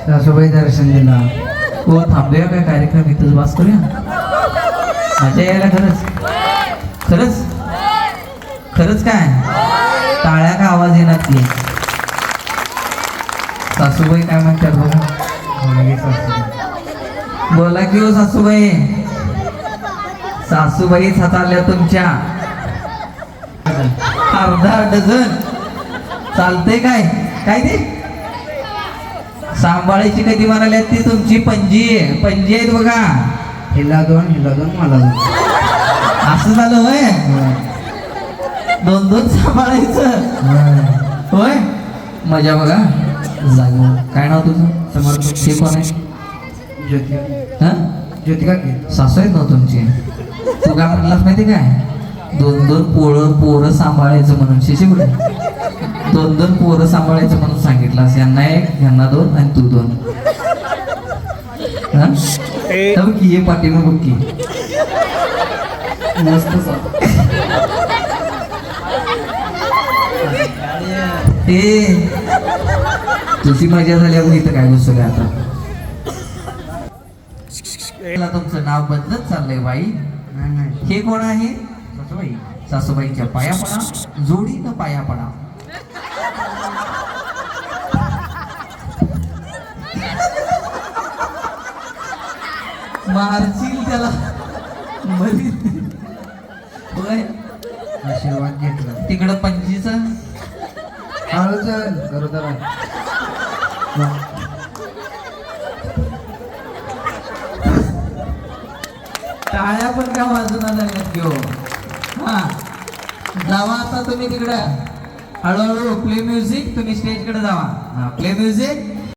सासूबाई दर्शन दिला. हो थांबूया काय कार्यक्रम इथंच वाच करूया. मजा यायला खरंच खरंच खरंच काय टाळ्या का आवाज येणार की. सासूबाई काय म्हणतात बघा. बोला सासूबाई. बोला की हो सासूबाई. सासूबाईच हाताळल्या तुमच्या अर्धा डझन चालते काय काय ते सांभाळायची कधी म्हणाले ती तुमची पणजी आहे. पणजी आहेत बघा. हिला दोन मला दोन. असं झालं होय. दोन दोन सांभाळायचं होय. मजा बघा जागो. काय नाव तुझं. समर्थ. हे कोण आहे. ज्योती. हा ज्योतिका की सासू आहेत ना तुमची. तू काय म्हणलास माहिती काय दोन दोन पोरं सांभाळायचं म्हणून. शिशिकुडे दोन दोन पोरं सांभाळायचं म्हणून सांगितलं. यांना एक यांना दोन आणि तू दोन. हा बघ की ये पाठी मग बघ की मस्त. ए तुझी मजा झाली बघ. इथं काय घुसले आता. तुमचं नाव बदलत चाललंय बाई. नाही हे कोण आहे. सासूबाई. सासूबाईच्या पाया पडा. जोडीनं पाया पडा. मारशील त्याला मरी. होय आशीर्वाद घेतला. तिकडं पंचीचा हळू चल गरोदर आहे. टाळ्या पण काय वाजून आल्या घेऊ. हा जावा आता तुम्ही तिकडं हळूहळू. Play music. तुम्ही स्टेजकडे जावा. हा प्ले म्युझिक.